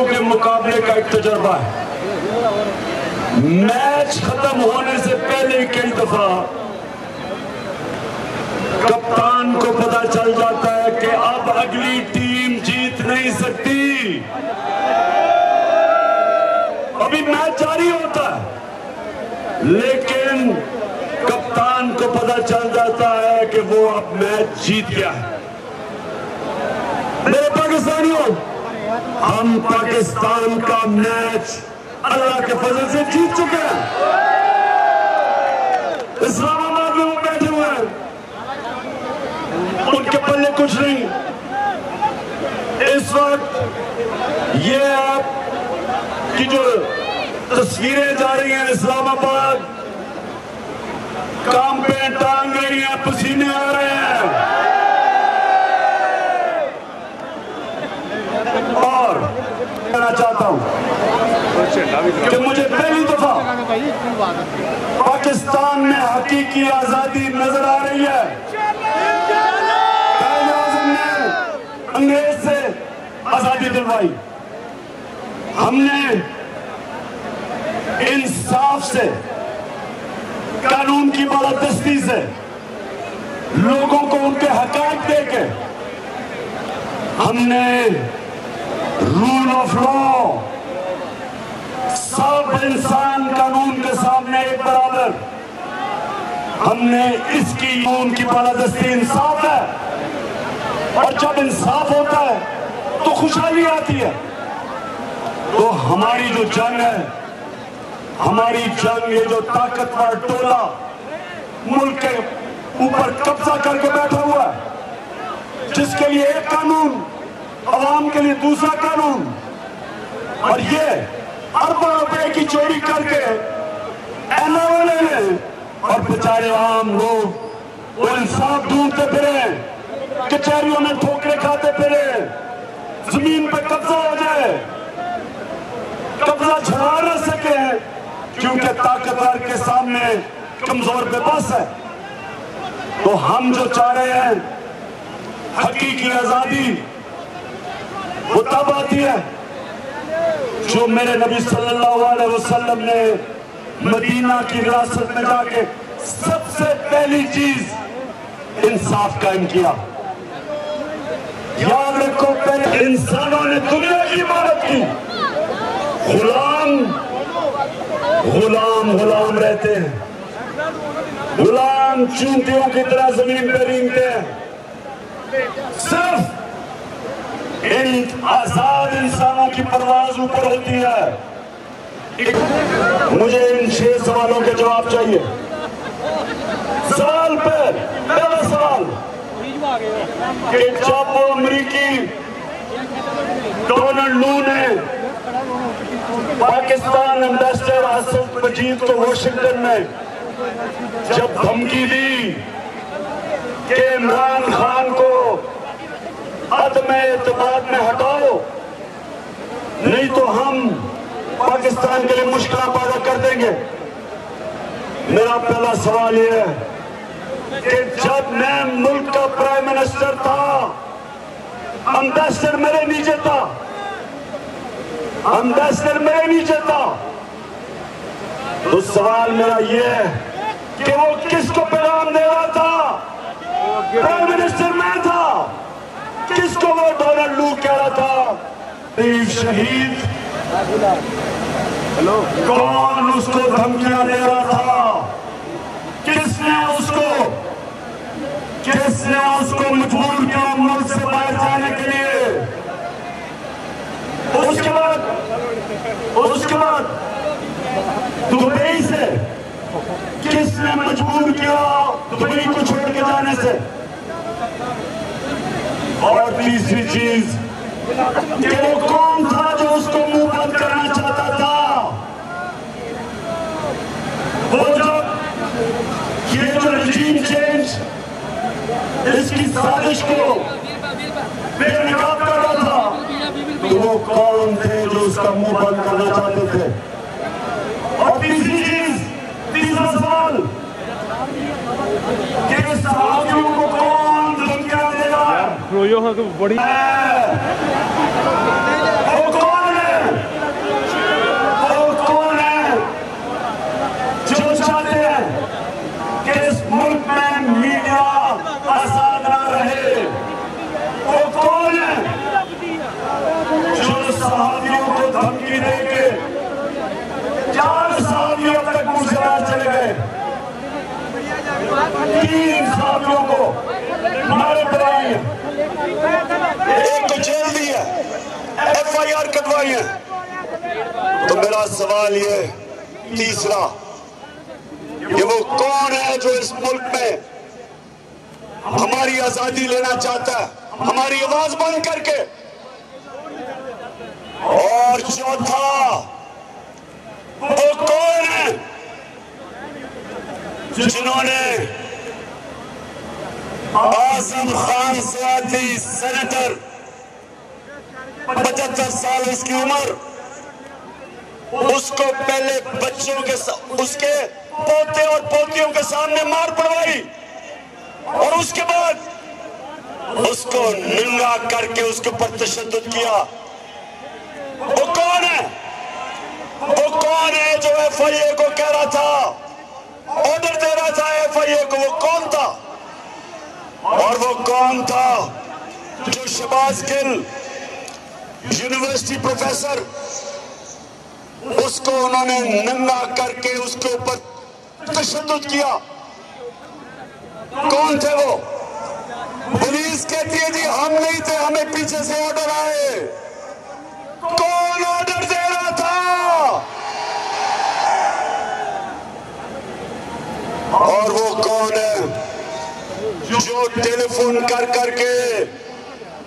के मुकाबले का एक तजुर्बा है। मैच खत्म होने से पहले कई दफा कप्तान को पता चल जाता है कि अब अगली टीम जीत नहीं सकती। अभी मैच जारी होता है, लेकिन कप्तान को पता चल जाता है कि वो अब मैच जीत गया है। मेरे पाकिस्तानियों, हम पाकिस्तान का मैच अल्लाह के फजल से जीत चुके हैं। इस्लामाबाद में वो बैठे हुए हैं, उनके पल्ले कुछ नहीं। इस वक्त ये आपकी जो तस्वीरें जा रही हैं इस्लामाबाद, काम पे टांग रही हैं, पसीने आ रहे हैं। और कहना चाहता हूं कि मुझे पहली दफा पाकिस्तान में हकीकी आजादी नजर आ रही है। हमने अंग्रेज से आजादी दिलवाई, हमने इंसाफ से, कानून की बालादस्ती से लोगों को उनके हक़ देके हमने रूल ऑफ लॉ, सब इंसान कानून के सामने एक बराबर, हमने इसकी कानून की बालादस्ती इंसाफ है। और जब इंसाफ होता है तो खुशहाली आती है। तो हमारी जो जंग है, हमारी जंग, ये जो ताकतवर टोला मुल्क के ऊपर कब्जा करके बैठा हुआ है, जिसके लिए एक कानून, अवाम के लिए दूसरा कानून, और ये अरबों रुपए की चोरी करके एनओ ले लें और बेचारे आम लोग वो इंसाफ ढूंढते फिरे, कचहरियों में ठोकरे खाते फिरे, जमीन पे कब्जा हो जाए, कब्जा छुड़ा न सके क्योंकि ताकतवर के सामने कमजोर बेबस है। तो हम जो चाह रहे हैं हकीकी आजादी, वो तब आती है जो मेरे नबी सल्लल्लाहु अलैहि वसल्लम ने मदीना की विरासत में जाके सबसे पहली चीज इंसाफ कायम किया। याद रखो, पहले इंसानों ने दुनिया की इबादत की, गुलाम गुलाम गुलाम रहते हैं, गुलाम चूंटियों की तरह जमीन पे रेंगते हैं। सिर्फ इन आजाद इंसानों की परवाज ऊपर होती है। मुझे इन 6 सवालों के जवाब चाहिए। सवाल पे पहला सवाल कि जब वो अमरीकी डोनाल्ड लू ने पाकिस्तान एम्बेसडर असद मजीद को वाशिंगटन में जब धमकी दी कि इमरान खान को अदम एतमाद में हटाओ, नहीं तो हम पाकिस्तान के लिए मुश्किल पैदा कर देंगे। मेरा पहला सवाल यह है कि जब मैं मुल्क का प्राइम मिनिस्टर था, एम्बेसडर मेरे नीचे था, एम्बेसडर मेरे नीचे था, तो सवाल मेरा यह है कि वो किसको पैगाम दे रहा था? प्राइम मिनिस्टर मैं था, किसको वो डोनाल्ड लू कह रहा था शहीद? कौन उसको धमकियां दे रहा था? किसने उसको मजबूर किया मुल्क से बाहर जाने के लिए? उसके बाद दुबई से किसने मजबूर किया दुबई को छोड़ के जाने से? और तीसरी चीज कि वो कौन था जो उसको मुंह बंद करना चाहता था? वो जब ये जो रजीम चेंज, इसकी साजिश को बेनकाब कर रहा था, तो वो कौन थे जो उसका मुंह बंद करना चाहते थे? और तीसरी चीज, तीसरा सवाल कि सहाबियों को कौन धमकियां दे रहा है? बड़ी वो कौन है? सहाफियों को धमकी देके 4 सहाफी अब तक मुर्शिदाबाद चले गए, 3 सहाफियों को मारे पड़ाई है, एक को जेल दी है, FIR कटवाई है। तो मेरा सवाल ये तीसरा, ये वो कौन है जो इस मुल्क में हमारी आजादी लेना चाहता है, हमारी आवाज बंद करके? और चौथा, वो कौन है जिन्होंने आजम खान सवादी सेनेटर 75 साल उसकी उम्र, उसको पहले बच्चों के उसके पोते और पोतियों के सामने मार पड़वाई और उसके बाद उसको नंगा करके उसके ऊपर तशद्दुद किया? वो कौन है? वो कौन है जो FIA को कह रहा था, ऑर्डर दे रहा था FIA को? वो कौन था? और वो कौन था जो शहबाज गिल यूनिवर्सिटी प्रोफेसर, उसको उन्होंने नंगा करके उसके ऊपर तशद्दुद किया? कौन थे वो? पुलिस कहती है जी हम नहीं थे, हमें पीछे से ऑर्डर आए। कौन ऑर्डर दे रहा था? और वो कौन है जो टेलीफोन कर करके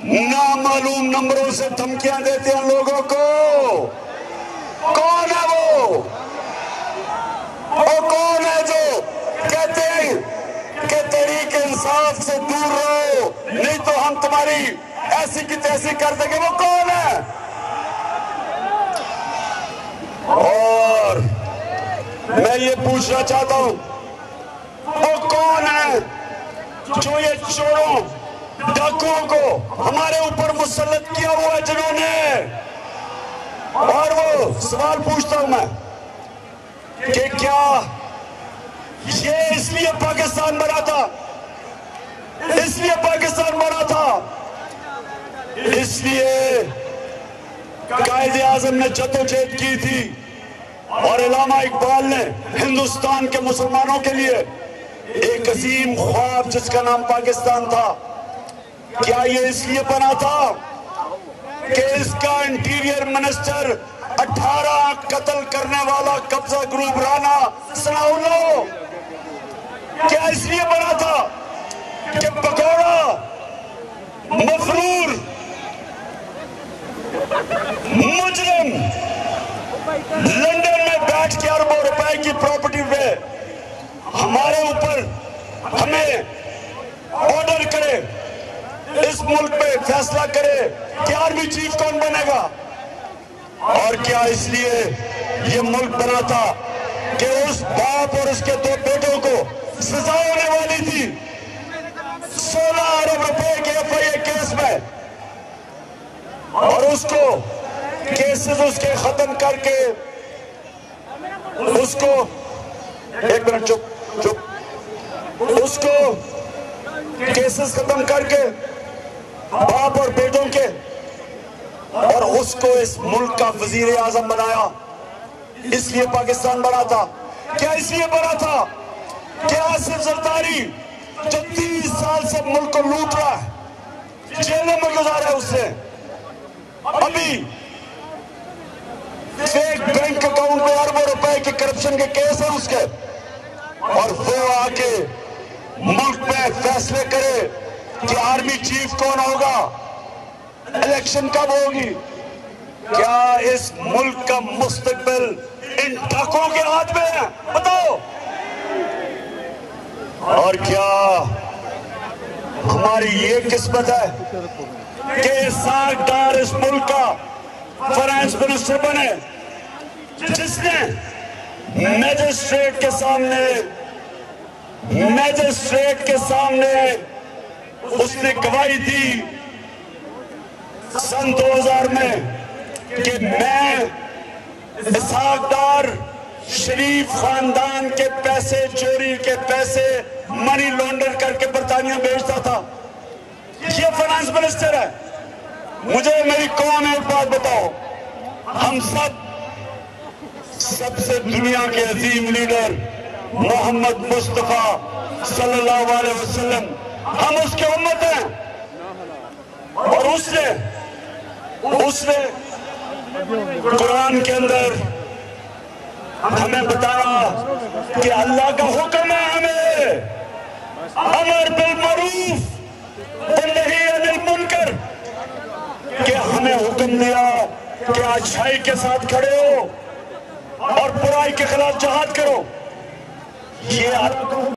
नामालूम नंबरों से धमकियां देते हैं लोगों को? कौन है वो? कौन है जो कहते हैं कि तहरीक इंसाफ से दूर रहो नहीं तो हम तुम्हारी ऐसी की तैसी कर देंगे? वो कौन है? और मैं ये पूछना चाहता हूं, वो कौन है जो ये चोरों डाकुओं को हमारे ऊपर मुसल्लत किया हुआ है जिन्होंने? और वो सवाल पूछता हूं मैं कि क्या ये इसलिए पाकिस्तान बना था, इसलिए पाकिस्तान बना था, इसलिए कायदे आजम ने जद्दोजहद की थी और अल्लामा इकबाल ने हिंदुस्तान के मुसलमानों के लिए एक अजीम ख्वाब जिसका नाम पाकिस्तान था, क्या ये इसलिए बना था कि इसका इंटीरियर मिनिस्टर 18 कत्ल करने वाला कब्जा ग्रुप राना सनाउल्लाह, क्या इसलिए बना था कि पकौड़ा मफरूर मुजरिम लंदन में बैठ के अरबों रुपए की प्रॉपर्टी पे हमारे ऊपर हमें ऑर्डर करे, इस मुल्क पे फैसला करे कि आर्मी चीफ कौन बनेगा? और क्या इसलिए ये मुल्क बना था कि उस बाप और उसके 2 बेटों को सजा होने वाली थी 16 अरब रुपए के FIA केस में, और उसको केसेस उसके खत्म करके उसको, एक मिनट चुप चुप, उसको केसेस खत्म करके बाप और बेटों के, और उसको इस मुल्क का वजीर आजम बनाया? इसलिए पाकिस्तान बना था? क्या इसलिए बना था कि आसिफ जरदारी जो 30 साल से मुल्क को लूट रहा है, जेलों में गुजारा है, उससे अभी फेक बैंक अकाउंट में अरबों रुपए के करप्शन के केस है उसके, और वो आके मुल्क में फैसले करे कि आर्मी चीफ कौन होगा, इलेक्शन कब होगी? क्या इस मुल्क का मुस्तकबिल इन डाकुओं के हाथ में है? बताओ। और क्या हमारी ये किस्मत है कि सागदार इस मुल्क का फाइनेंस मिनिस्टर बने जिसने मैजिस्ट्रेट के सामने उसने गवाही दी सन 2000 में कि मैं सागदार शरीफ खानदान के पैसे, चोरी के पैसे मनी लॉन्डर करके बरतानिया भेजता था। ये फाइनेंस मिनिस्टर है। मुझे मेरी कौम एक बात बताओ, हम सबसे दुनिया के अजीम लीडर मोहम्मद मुस्तफा सल्लल्लाहु अलैहि वसल्लम, हम उसके उम्मत हैं। और उसने कुरान के अंदर हमें बताया कि अल्लाह का हुक्म है हमें अमर बिल मरूफ नही अनिल मुनकर, कि हमें हुक्म दिया कि अच्छाई के साथ खड़े हो और बुराई के खिलाफ जहाद करो। ये